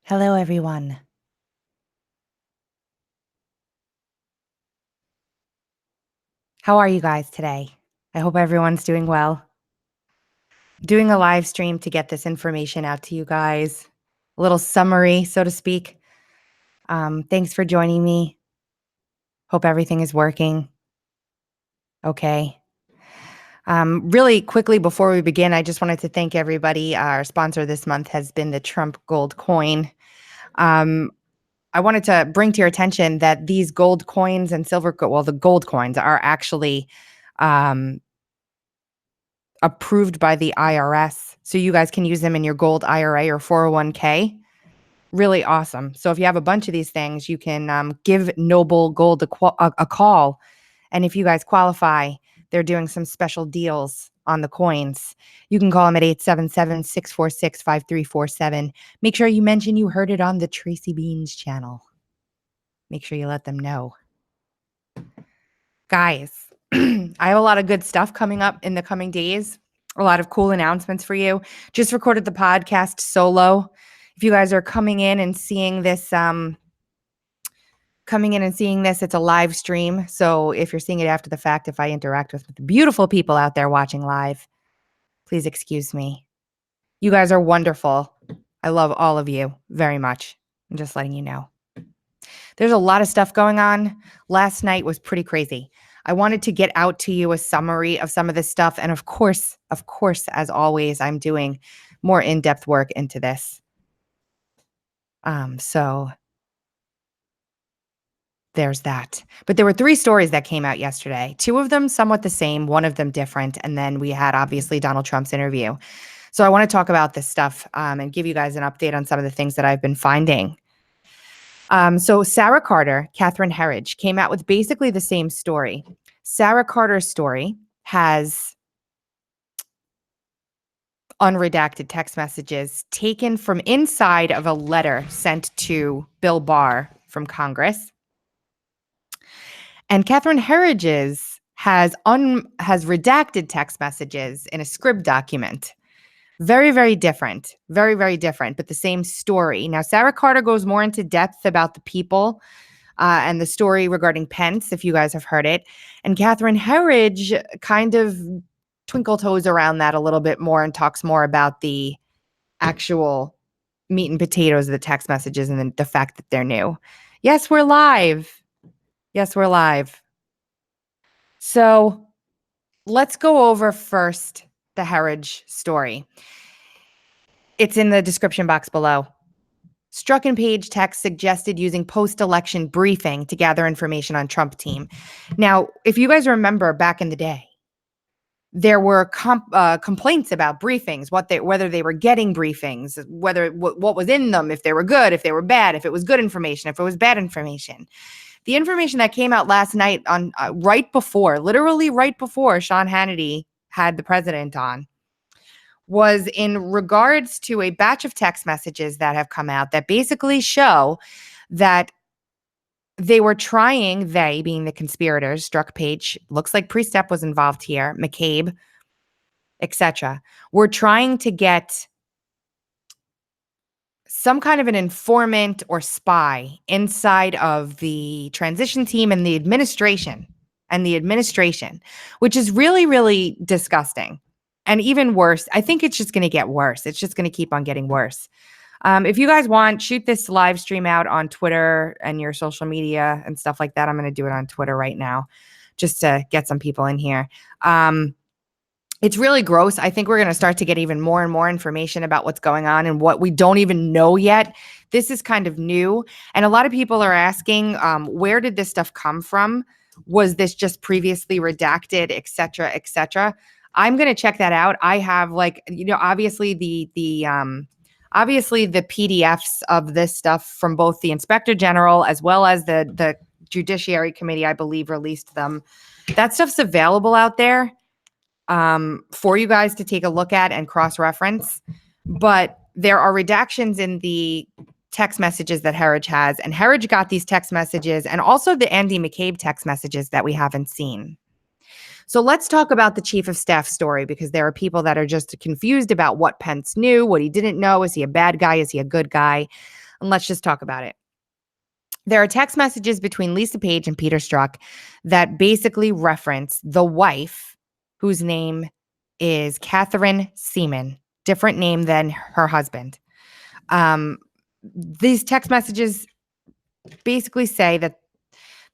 Hello, everyone. How are you guys today? I hope everyone's doing well. Doing a live stream to get this information out to you guys. A little summary, so to speak. Thanks for joining me. Hope everything is working. Okay. Really quickly before we begin, I just wanted to thank everybody. Our sponsor this month has been the Trump Gold Coin. I wanted to bring to your attention that these gold coins and the gold coins are actually approved by the IRS. So you guys can use them in your gold IRA or 401k. Really awesome. So if you have a bunch of these things, you can give Noble Gold a call. And if you guys qualify, they're doing some special deals on the coins. You can call them at 877-646-5347. Make sure you mention you heard it on the Tracy Beans channel. Make sure you let them know. Guys, I have a lot of good stuff coming up in the coming days. A lot of cool announcements for you. Just recorded the podcast solo. If you guys are coming in and seeing this, it's a live stream. So if you're seeing it after the fact, if I interact with the beautiful people out there watching live, please excuse me. You guys are wonderful. I love all of you very much. I'm just letting you know. There's a lot of stuff going on. Last night was pretty crazy. I wanted to get out to you a summary of some of this stuff. And of course, as always, I'm doing more in-depth work into this. So there's that. But there were 3 stories that came out yesterday. 2 of them somewhat the same, one of them different. And then we had obviously Donald Trump's interview. So I want to talk about this stuff and give you guys an update on some of the things that I've been finding. So Sarah Carter, Catherine Herridge, came out with basically the same story. Sarah Carter's story has unredacted text messages taken from inside of a letter sent to Bill Barr from Congress. And Catherine Herridge's has redacted text messages in a script document. Very, very different. Very, very different, but the same story. Now, Sarah Carter goes more into depth about the people and the story regarding Pence, if you guys have heard it. And Catherine Herridge kind of twinkle toes around that a little bit more and talks more about the actual meat and potatoes of the text messages and the fact that they're new. Yes, we're live. So let's go over first the Herridge story. It's in the description box below. Struck and Page text suggested using post-election briefing to gather information on Trump team. Now, if you guys remember back in the day, there were complaints about briefings, whether they were getting briefings, what was in them, if they were good, if they were bad, if it was good information, if it was bad information. The information that came out last night on literally right before Sean Hannity had the president on, was in regards to a batch of text messages that have come out that basically show that they being the conspirators, Strzok Page, looks like Priestep was involved here, McCabe, etc., were trying to get some kind of an informant or spy inside of the transition team and the administration, which is really, really disgusting. And even worse, I think it's just going to get worse. It's just going to keep on getting worse. If you guys want, shoot this live stream out on Twitter and your social media and stuff like that. I'm going to do it on Twitter right now just to get some people in here. It's really gross. I think we're going to start to get even more and more information about what's going on and what we don't even know yet. This is kind of new. And a lot of people are asking, where did this stuff come from? Was this just previously redacted, et cetera, et cetera? I'm going to check that out. I have obviously the PDFs of this stuff from both the Inspector General as well as the Judiciary Committee, I believe, released them. That stuff's available out there for you guys to take a look at and cross-reference. But there are redactions in the text messages that Herridge has. And Herridge got these text messages and also the Andy McCabe text messages that we haven't seen. So let's talk about the chief of staff story, because there are people that are just confused about what Pence knew, what he didn't know. Is he a bad guy? Is he a good guy? And let's just talk about it. There are text messages between Lisa Page and Peter Strzok that basically reference the wife, whose name is Catherine Seaman, different name than her husband. These text messages basically say that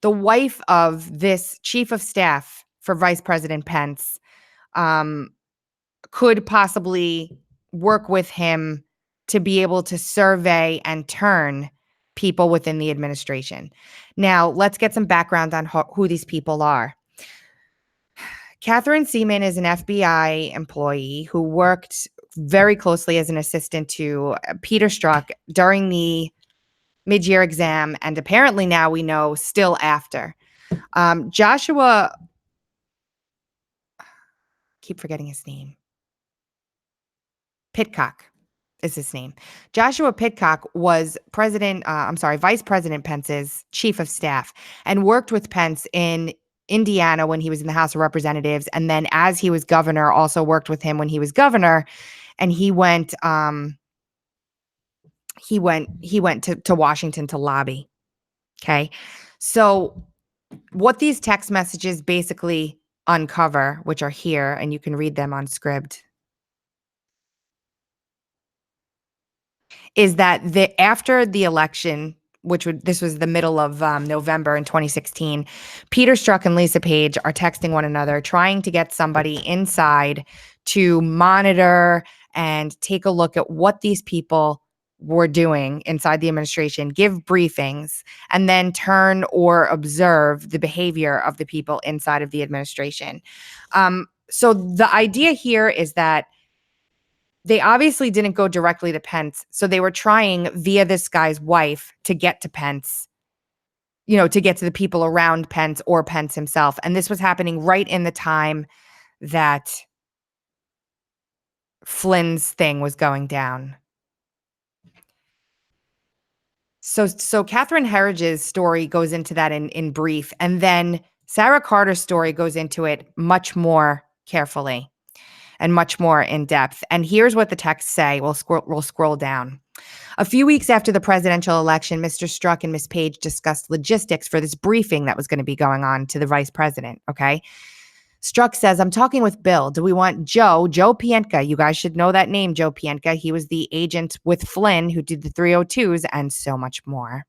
the wife of this chief of staff for Vice President Pence could possibly work with him to be able to survey and turn people within the administration. Now, let's get some background on who these people are. Catherine Seaman is an FBI employee who worked very closely as an assistant to Peter Strzok during the mid-year exam, and apparently now we know still after. Joshua, keep forgetting his name. Pitcock is his name. Joshua Pitcock was Vice President Pence's chief of staff and worked with Pence in Indiana when he was in the House of Representatives. And then as he was governor, also worked with him when he was governor. And he went to Washington to lobby. Okay. So what these text messages basically uncover, which are here, and you can read them on Scribd, is that after the election, this was the middle of November in 2016, Peter Strzok and Lisa Page are texting one another, trying to get somebody inside to monitor and take a look at what these people were doing inside the administration, give briefings, and then turn or observe the behavior of the people inside of the administration. So the idea here is that they obviously didn't go directly to Pence. So they were trying via this guy's wife to get to Pence, to get to the people around Pence or Pence himself. And this was happening right in the time that Flynn's thing was going down. So Catherine Herridge's story goes into that in brief. And then Sarah Carter's story goes into it much more carefully and much more in depth. And here's what the texts say. We'll scroll down. A few weeks after the presidential election, Mr. Strzok and Ms. Page discussed logistics for this briefing that was going to be going on to the vice president, okay? Strzok says, I'm talking with Bill. Do we want Joe Pientka? You guys should know that name, Joe Pientka. He was the agent with Flynn who did the 302s and so much more.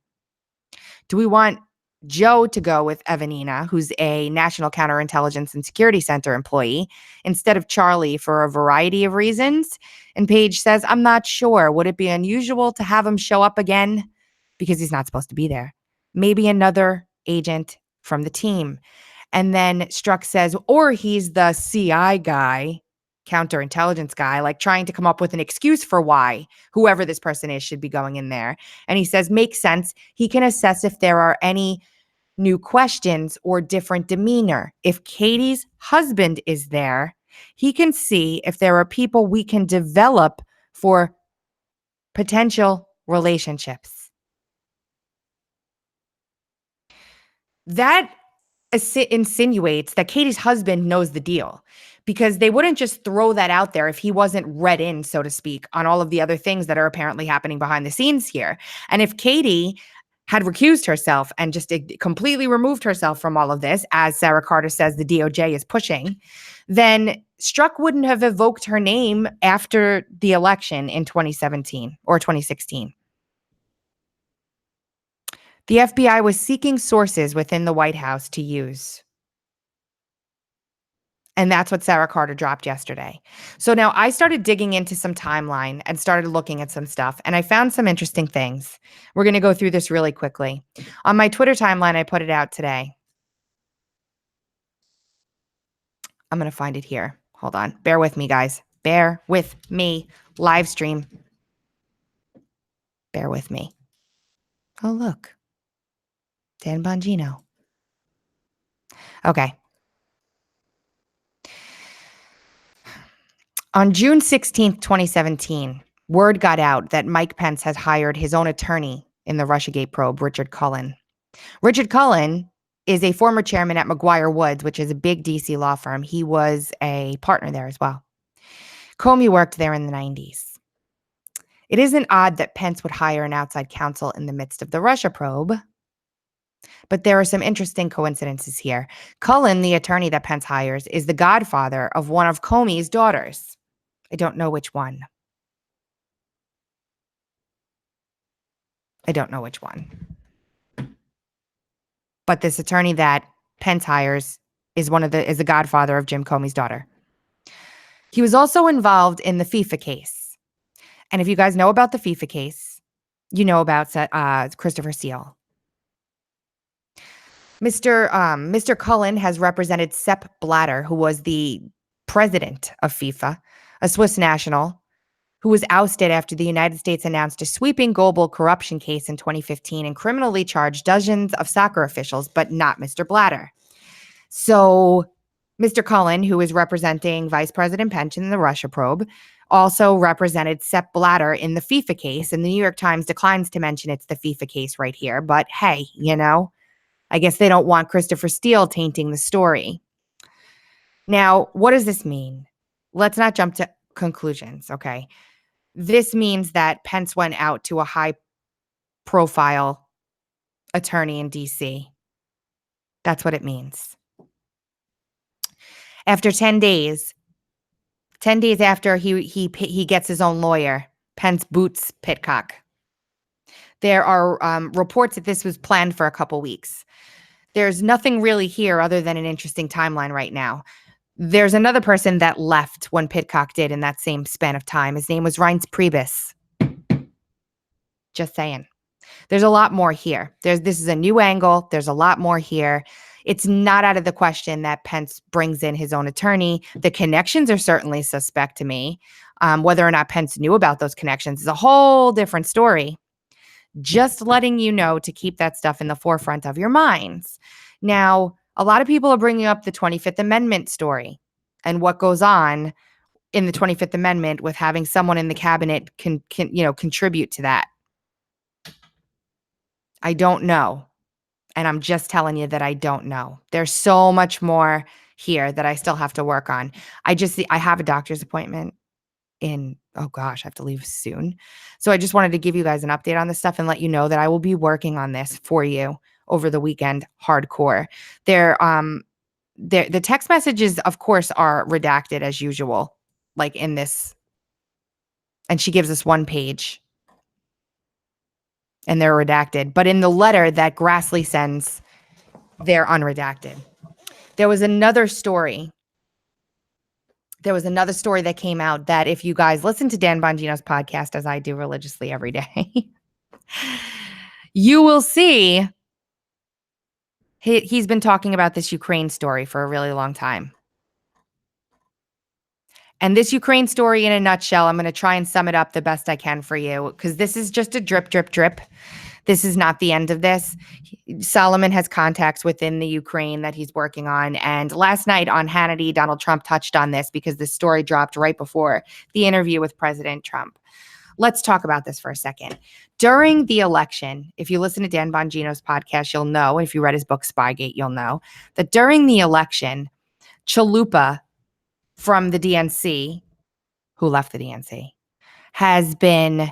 Do we want Joe to go with Evanina, who's a National Counterintelligence and Security Center employee, instead of Charlie for a variety of reasons? And Page says, I'm not sure. Would it be unusual to have him show up again? Because he's not supposed to be there. Maybe another agent from the team. And then Strzok says, or he's the CI guy, counterintelligence guy, like trying to come up with an excuse for why whoever this person is should be going in there. And he says, makes sense. He can assess if there are any new questions or different demeanor. If Katie's husband is there, he can see if there are people we can develop for potential relationships. That insinuates that Katie's husband knows the deal, because they wouldn't just throw that out there if he wasn't read in, so to speak, on all of the other things that are apparently happening behind the scenes here. And if Katie had recused herself and just completely removed herself from all of this, as Sarah Carter says the DOJ is pushing, then Strzok wouldn't have evoked her name after the election in 2017 or 2016. The FBI was seeking sources within the White House to use. And that's what Sarah Carter dropped yesterday. So now I started digging into some timeline and started looking at some stuff, and I found some interesting things. We're going to go through this really quickly. On my Twitter timeline, I put it out today. I'm going to find it here. Hold on. Bear with me, guys. Bear with me. Live stream. Bear with me. Oh, look. Dan Bongino. Okay. On June 16th, 2017, word got out that Mike Pence has hired his own attorney in the Russiagate probe, Richard Cullen. Richard Cullen is a former chairman at McGuire Woods, which is a big DC law firm. He was a partner there as well. Comey worked there in the 90s. It isn't odd that Pence would hire an outside counsel in the midst of the Russia probe, but there are some interesting coincidences here. Cullen, the attorney that Pence hires, is the godfather of one of Comey's daughters. I don't know which one. But this attorney that Pence hires is the godfather of Jim Comey's daughter. He was also involved in the FIFA case. And if you guys know about the FIFA case, you know about Christopher Steele. Mr. Cullen has represented Sepp Blatter, who was the president of FIFA, a Swiss national who was ousted after the United States announced a sweeping global corruption case in 2015 and criminally charged dozens of soccer officials, but not Mr. Blatter. So Mr. Cullen, who is representing Vice President Pence in the Russia probe, also represented Sepp Blatter in the FIFA case, and the New York Times declines to mention it's the FIFA case right here. But hey, I guess they don't want Christopher Steele tainting the story. Now, what does this mean? Let's not jump to conclusions, okay? This means that Pence went out to a high-profile attorney in D.C. That's what it means. After 10 days after he gets his own lawyer, Pence boots Pitcock. There are reports that this was planned for a couple weeks. There's nothing really here other than an interesting timeline right now. There's another person that left when Pitcock did in that same span of time. His name was Reince Priebus. Just saying. There's a lot more here. This is a new angle. There's a lot more here. It's not out of the question that Pence brings in his own attorney. The connections are certainly suspect to me. Whether or not Pence knew about those connections is a whole different story. Just letting you know to keep that stuff in the forefront of your minds. Now, a lot of people are bringing up the 25th Amendment story and what goes on in the 25th Amendment with having someone in the cabinet contribute to that. I don't know. And I'm just telling you that I don't know. There's so much more here that I still have to work on. I have a doctor's appointment I have to leave soon. So I just wanted to give you guys an update on this stuff and let you know that I will be working on this for you over the weekend, hardcore. The text messages, of course, are redacted as usual, like in this. And she gives us one page. And they're redacted. But in the letter that Grassley sends, they're unredacted. There was another story that came out that if you guys listen to Dan Bongino's podcast, as I do religiously every day, you will see he's been talking about this Ukraine story for a really long time. And this Ukraine story in a nutshell, I'm going to try and sum it up the best I can for you, because this is just a drip, drip, drip. This is not the end of this. Solomon has contacts within the Ukraine that he's working on. And last night on Hannity, Donald Trump touched on this because this story dropped right before the interview with President Trump. Let's talk about this for a second. During the election, if you listen to Dan Bongino's podcast, you'll know, if you read his book Spygate, you'll know that during the election, Chalupa from the DNC, who left the DNC, has been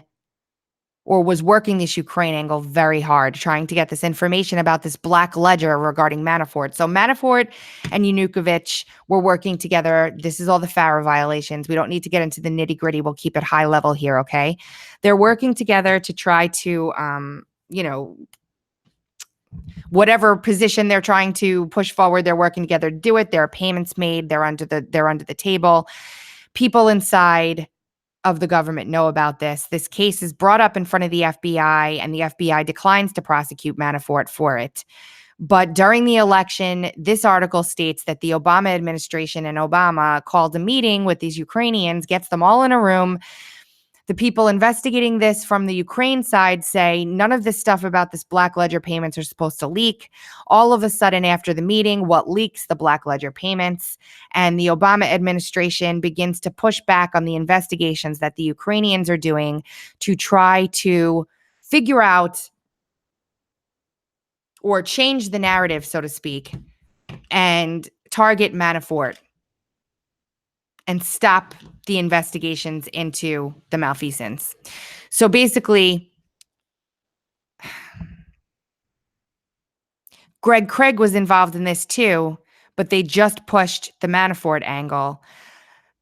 or was working this Ukraine angle very hard, trying to get this information about this black ledger regarding Manafort. So Manafort and Yanukovych were working together. This is all the FARA violations. We don't need to get into the nitty gritty. We'll keep it high level here, okay? They're working together to try to, whatever position they're trying to push forward, they're working together to do it. There are payments made. They're under the table. People inside of the government know about this. This case is brought up in front of the FBI, and the FBI declines to prosecute Manafort for it. But during the election, this article states that the Obama administration and Obama called a meeting with these Ukrainians, gets them all in a room. The people investigating this from the Ukraine side say none of this stuff about this Black Ledger payments are supposed to leak. All of a sudden, after the meeting, what leaks? The Black Ledger payments. And the Obama administration begins to push back on the investigations that the Ukrainians are doing to try to figure out or change the narrative, so to speak, and target Manafort. and stop the investigations into the malfeasance. So basically, Greg Craig was involved in this too, but they just pushed the Manafort angle.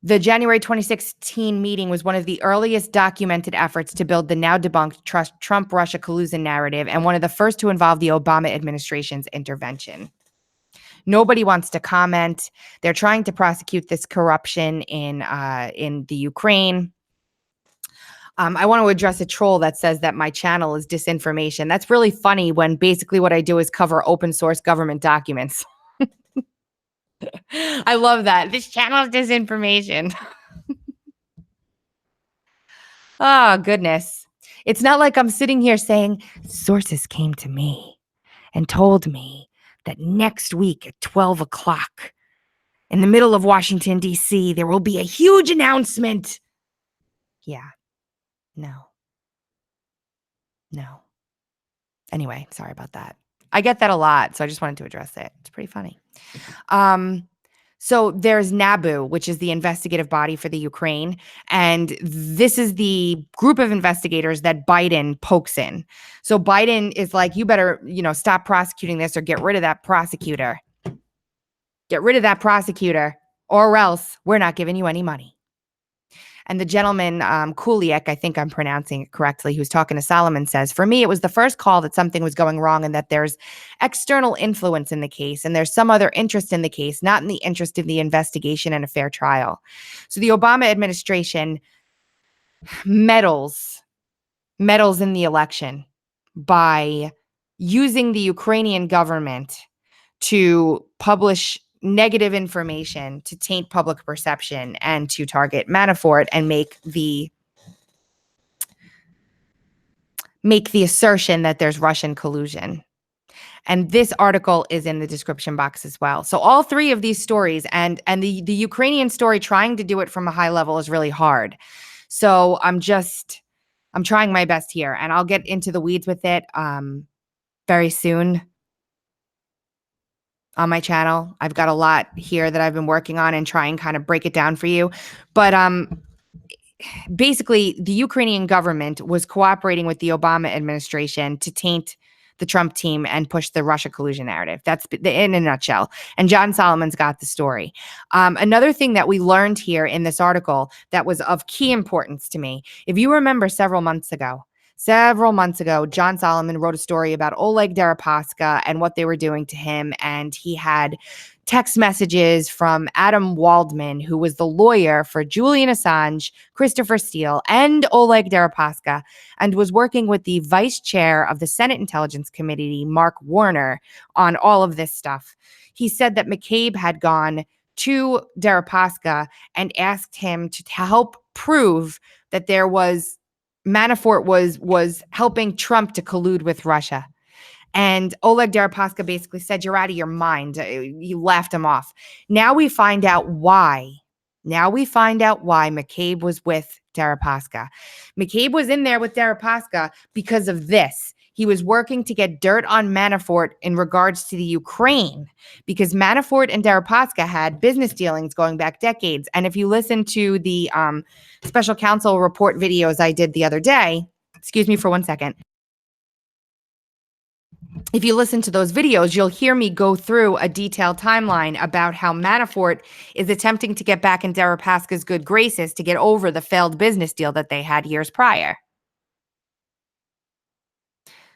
The January 2016 meeting was one of the earliest documented efforts to build the now debunked Trump-Russia collusion narrative and one of the first to involve the Obama administration's intervention. Nobody wants to comment. They're trying to prosecute this corruption in the Ukraine. I want to address a troll that says that my channel is disinformation. That's really funny when basically what I do is cover open source government documents. I love that. This channel is disinformation. Oh, goodness. It's not like I'm sitting here saying, sources came to me and told me that next week at 12 o'clock in the middle of Washington, D.C., there will be a huge announcement. Yeah. No. Anyway, sorry about that. I get that a lot, so I just wanted to address it. It's pretty funny. So there's NABU, which is the investigative body for the Ukraine. And this is the group of investigators that Biden pokes in. So Biden is like, you better, stop prosecuting this or get rid of that prosecutor. Get rid of that prosecutor or else we're not giving you any money. And the gentleman, Kuliak, I think I'm pronouncing it correctly, who's talking to Solomon, says, for me, it was the first call that something was going wrong and that there's external influence in the case and there's some other interest in the case, not in the interest of the investigation and a fair trial. So the Obama administration meddles in the election by using the Ukrainian government to publish negative information, to taint public perception, and to target Manafort and make the assertion that there's Russian collusion. And this article is in the description box as well. So all three of these stories and the Ukrainian story, trying to do it from a high level is really hard. So I'm trying my best here, and I'll get into the weeds with it very soon on my channel. I've got a lot here that I've been working on and try and kind of break it down for you. But basically, the Ukrainian government was cooperating with the Obama administration to taint the Trump team and push the Russia collusion narrative. That's in a nutshell. And John Solomon's got the story. Another thing that we learned here in this article that was of key importance to me, if you remember several months ago, John Solomon wrote a story about Oleg Deripaska and what they were doing to him. And he had text messages from Adam Waldman, who was the lawyer for Julian Assange, Christopher Steele, and Oleg Deripaska, and was working with the vice chair of the Senate Intelligence Committee, Mark Warner, on all of this stuff. He said that McCabe had gone to Deripaska and asked him to help prove that there was Manafort was helping Trump to collude with Russia. And Oleg Deripaska basically said, you're out of your mind. You laughed him off. Now we find out why. McCabe was with Deripaska. McCabe was in there with Deripaska because of this. He was working to get dirt on Manafort in regards to the Ukraine, because Manafort and Deripaska had business dealings going back decades. And if you listen to the special counsel report videos I did the other day, excuse me for 1 second. If you listen to those videos, you'll hear me go through a detailed timeline about how Manafort is attempting to get back in Deripaska's good graces to get over the failed business deal that they had years prior.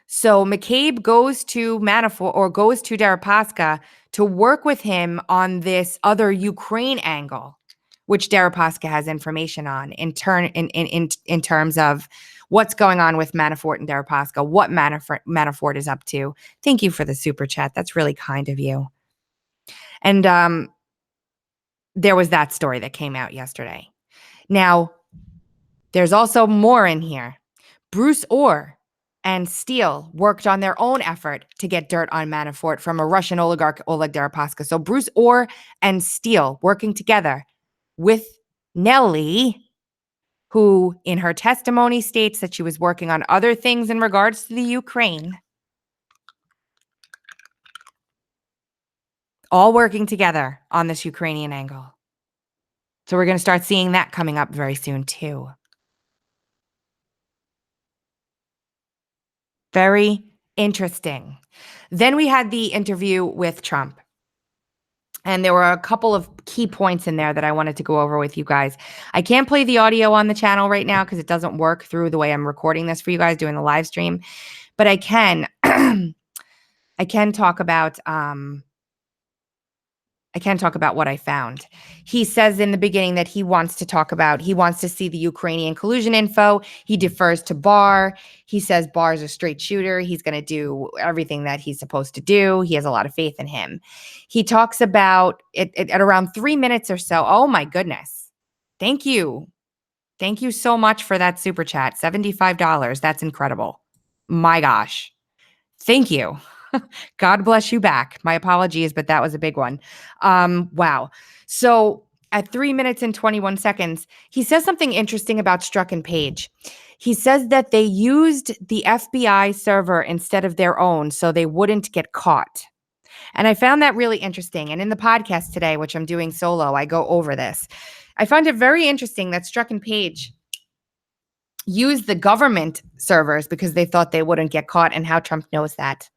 So McCabe goes to Manafort, or goes to Deripaska, to work with him on this other Ukraine angle, which Deripaska has information on in terms of what's going on with Manafort and Deripaska, what Manafort is up to. Thank you for the super chat. That's really kind of you. And there was that story that came out yesterday. Now, there's also more in here. Bruce Orr and Steele worked on their own effort to get dirt on Manafort from a Russian oligarch, Oleg Deripaska. So Bruce Orr and Steele working together with Nellie, who in her testimony states that she was working on other things in regards to the Ukraine, all working together on this Ukrainian angle. So we're going to start seeing that coming up very soon too. Very interesting. Then we had the interview with Trump. And there were a couple of key points in there that I wanted to go over with you guys. I can't play the audio on the channel right now because it doesn't work through the way I'm recording this for you guys doing the live stream. But I can I can talk about what I found. He says in the beginning that he wants to see the Ukrainian collusion info. He defers to Barr. He says Barr's a straight shooter. He's going to do everything that he's supposed to do. He has a lot of faith in him. He talks about it at around 3 minutes or so. Oh my goodness. Thank you. Thank you so much for that super chat. $75. That's incredible. My gosh. Thank you. God bless you back. My apologies, but that was a big one. Wow. So at 3 minutes and 21 seconds, he says something interesting about Strzok and Page. He says that they used the FBI server instead of their own so they wouldn't get caught. And I found that really interesting. And in the podcast today, which I'm doing solo, I go over this. I found it very interesting that Strzok and Page used the government servers because they thought they wouldn't get caught, and how Trump knows that.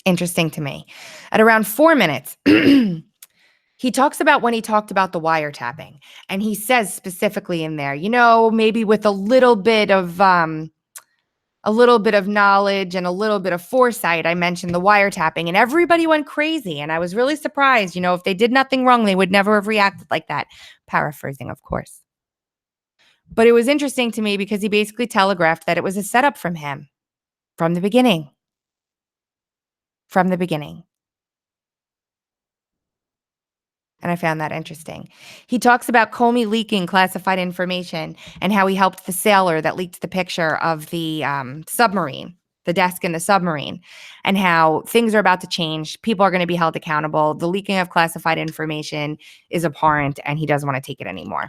Interesting to me. At around 4 minutes, he talks about when he talked about the wiretapping, and he says specifically in there, maybe with a little bit of knowledge and a little bit of foresight, I mentioned the wiretapping, and everybody went crazy. And I was really surprised. If they did nothing wrong, they would never have reacted like that. Paraphrasing, of course. But it was interesting to me because he basically telegraphed that it was a setup from him from the beginning. From the beginning. And I found that interesting. He talks about Comey leaking classified information and how he helped the sailor that leaked the picture of the submarine, the desk in the submarine, and how things are about to change. People are going to be held accountable. The leaking of classified information is abhorrent, and he doesn't want to take it anymore.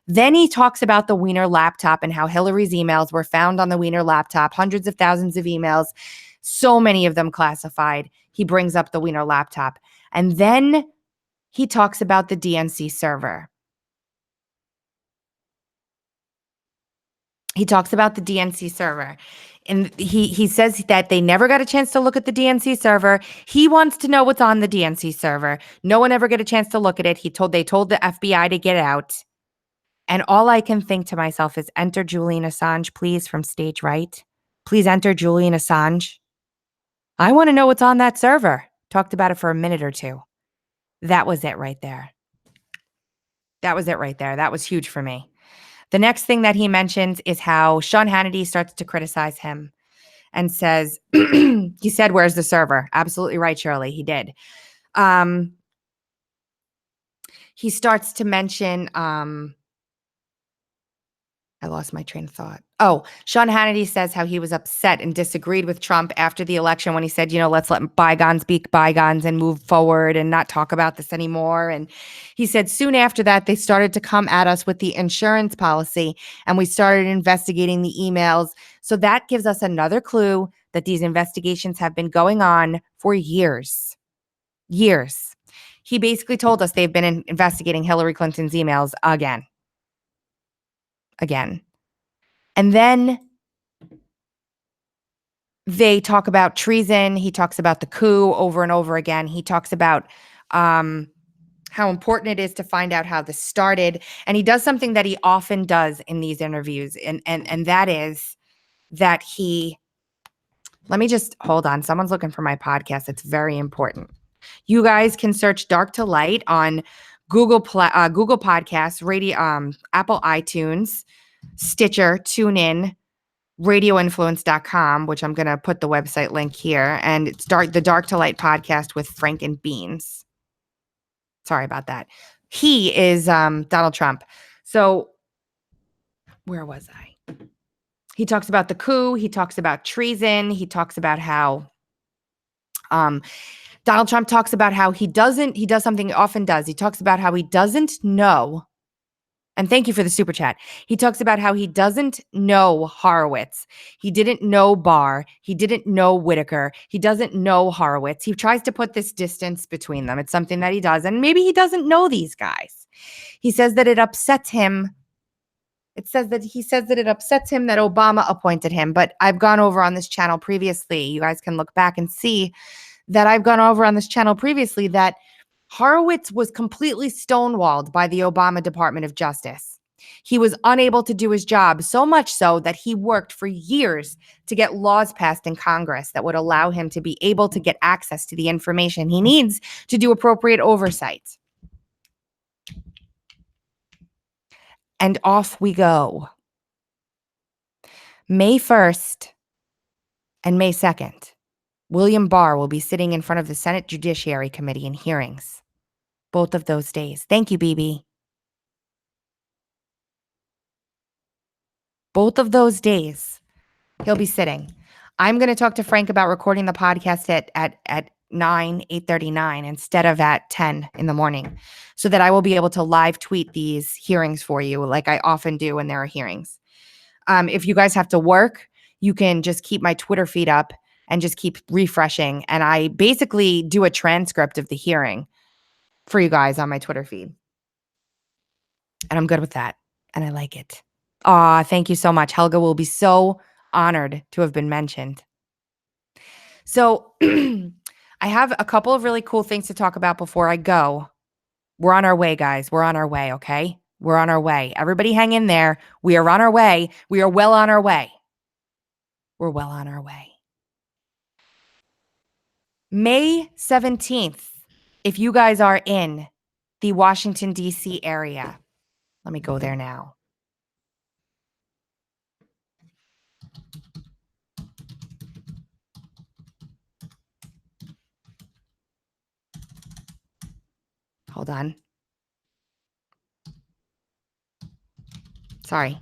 Then he talks about the Wiener laptop and how Hillary's emails were found on the Wiener laptop, hundreds of thousands of emails, so many of them classified. He brings up the Wiener laptop. And then he talks about the DNC server. He talks about the DNC server. And he says that they never got a chance to look at the DNC server. He wants to know what's on the DNC server. No one ever got a chance to look at it. They told the FBI to get out. And all I can think to myself is, enter Julian Assange, please, from stage right. Please enter Julian Assange. I want to know what's on that server. Talked about it for a minute or two. That was it right there. That was it right there. That was huge for me. The next thing that he mentions is how Sean Hannity starts to criticize him and says, he said, where's the server? Absolutely right, Shirley. He did. He starts to mention, I lost my train of thought. Oh, Sean Hannity says how he was upset and disagreed with Trump after the election when he said, let's let bygones be bygones and move forward and not talk about this anymore. And he said soon after that, they started to come at us with the insurance policy and we started investigating the emails. So that gives us another clue that these investigations have been going on for years. Years. He basically told us they've been investigating Hillary Clinton's emails again. And then they talk about treason. He talks about the coup over and over again. He talks about how important it is to find out how this started. And he does something that he often does in these interviews. And that is that let me just hold on. Someone's looking for my podcast. It's very important. You guys can search Dark to Light on Google Podcasts, Apple iTunes, Stitcher, TuneIn, radioinfluence.com, which I'm going to put the website link here. And it's the Dark to Light podcast with Frank and Beans. Sorry about that. He is Donald Trump. So where was I? He talks about the coup. He talks about treason. He talks about how Donald Trump talks about how he does something he often does. He talks about how he doesn't know And thank you for the super chat. He talks about how he doesn't know Horowitz. He didn't know Barr. He didn't know Whitaker. He doesn't know Horowitz. He tries to put this distance between them. It's something that he does. And maybe he doesn't know these guys. He says that it upsets him. He says that it upsets him that Obama appointed him. But I've gone over on this channel previously. You guys can look back and see that I've gone over on this channel previously that Horowitz was completely stonewalled by the Obama Department of Justice. He was unable to do his job, so much so that he worked for years to get laws passed in Congress that would allow him to be able to get access to the information he needs to do appropriate oversight. And off we go. May 1st and May 2nd, William Barr will be sitting in front of the Senate Judiciary Committee in hearings. Both of those days. Thank you, BB. Both of those days, he'll be sitting. I'm going to talk to Frank about recording the podcast at 8:39 instead of at 10 in the morning so that I will be able to live tweet these hearings for you like I often do when there are hearings. If you guys have to work, you can just keep my Twitter feed up and just keep refreshing. And I basically do a transcript of the hearing for you guys on my Twitter feed. And I'm good with that. And I like it. Aw, thank you so much. Helga will be so honored to have been mentioned. So I have a couple of really cool things to talk about before I go. We're on our way, guys. We're on our way, okay? We're on our way. Everybody hang in there. We are on our way. We are well on our way. We're well on our way. May 17th, if you guys are in the Washington, D.C. area, let me go there now. Hold on. Sorry.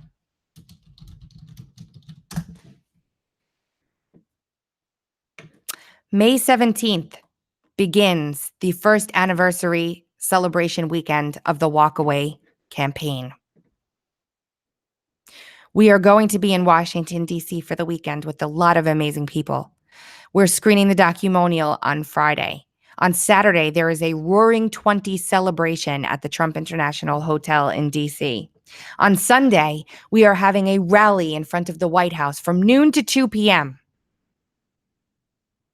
May 17th begins the first anniversary celebration weekend of the Walkaway campaign. We are going to be in Washington, D.C. for the weekend with a lot of amazing people. We're screening the documonial on Friday. On Saturday, there is a Roaring 20 celebration at the Trump International Hotel in D.C. On Sunday, we are having a rally in front of the White House from noon to 2 p.m.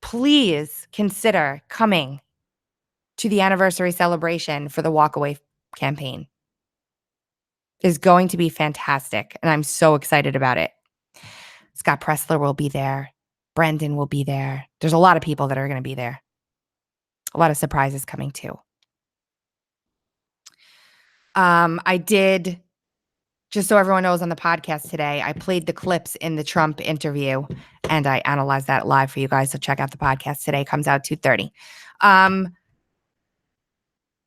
Please consider coming to the anniversary celebration for the Walkaway campaign. It's going to be fantastic, and I'm so excited about it. Scott Pressler will be there. Brendan will be there. There's a lot of people that are going to be there. A lot of surprises coming too. I did, just so everyone knows on the podcast today, I played the clips in the Trump interview and I analyzed that live for you guys. So check out the podcast today. Comes out 2:30.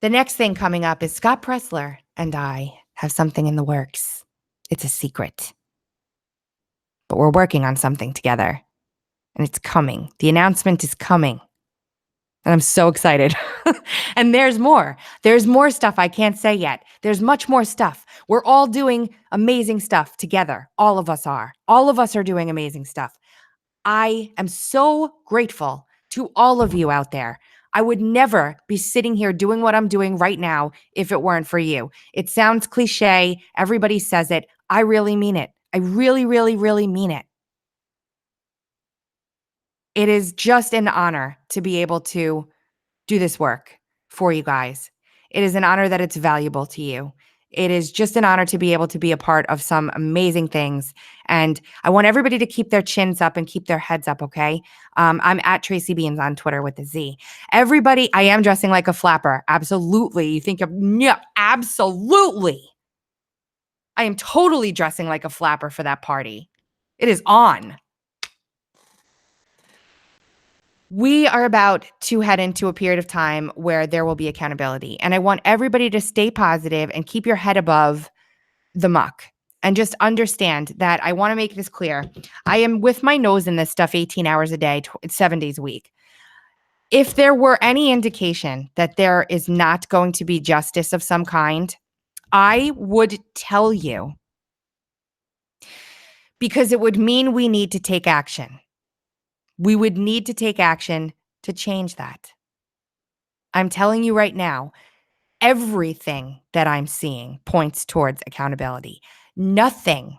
The next thing coming up is Scott Pressler and I have something in the works. It's a secret. But we're working on something together. And it's coming. The announcement is coming. And I'm so excited. And there's more. There's more stuff I can't say yet. There's much more stuff. We're all doing amazing stuff together. All of us are. All of us are doing amazing stuff. I am so grateful to all of you out there. I would never be sitting here doing what I'm doing right now if it weren't for you. It sounds cliche. Everybody says it. I really mean it. I really, really, really mean it. It is just an honor to be able to do this work for you guys. It is an honor that it's valuable to you. It is just an honor to be able to be a part of some amazing things. And I want everybody to keep their chins up and keep their heads up, okay? I'm at Tracy Beans on Twitter with a Z. Everybody, I am dressing like a flapper. Absolutely. You think of, yeah, absolutely. I am totally dressing like a flapper for that party. It is on. We are about to head into a period of time where there will be accountability. And I want everybody to stay positive and keep your head above the muck. And just understand that I want to make this clear. I am with my nose in this stuff 18 hours a day, 7 days a week. If there were any indication that there is not going to be justice of some kind, I would tell you because it would mean we need to take action. We would need to take action to change that. I'm telling you right now, everything that I'm seeing points towards accountability. Nothing,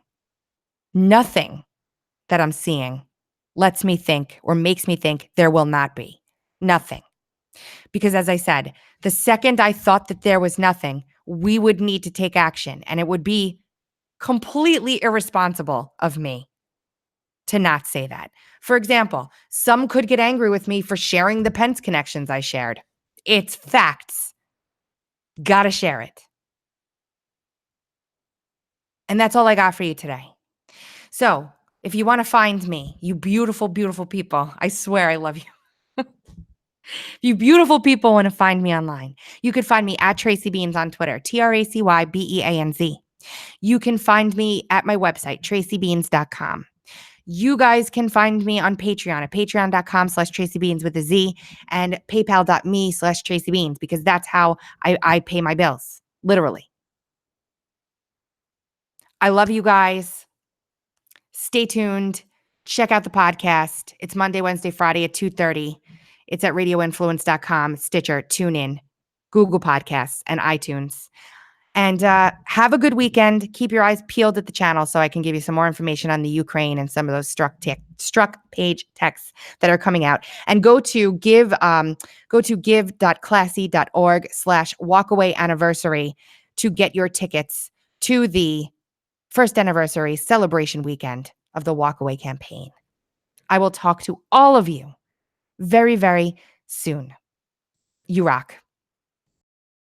nothing that I'm seeing lets me think or makes me think there will not be. Nothing. Because as I said, the second I thought that there was nothing, we would need to take action. And it would be completely irresponsible of me to not say that. For example, some could get angry with me for sharing the Pence connections I shared. It's facts. Gotta share it. And that's all I got for you today. So if you want to find me, you beautiful, beautiful people, I swear I love you. You beautiful people want to find me online. You could find me at Tracy Beans on Twitter, TracyBeanz. You can find me at my website, tracybeans.com. You guys can find me on Patreon at patreon.com/TracyBeans with a Z and paypal.me/TracyBeans because that's how I pay my bills, literally. I love you guys. Stay tuned. Check out the podcast. It's Monday, Wednesday, Friday at 2:30. It's at radioinfluence.com, Stitcher, TuneIn, Google Podcasts, and iTunes. And have a good weekend. Keep your eyes peeled at the channel so I can give you some more information on the Ukraine and some of those struck page texts that are coming out. And go to give.classy.org/walkaway anniversary to get your tickets to the first anniversary celebration weekend of the Walkaway campaign. I will talk to all of you very, very soon. You rock.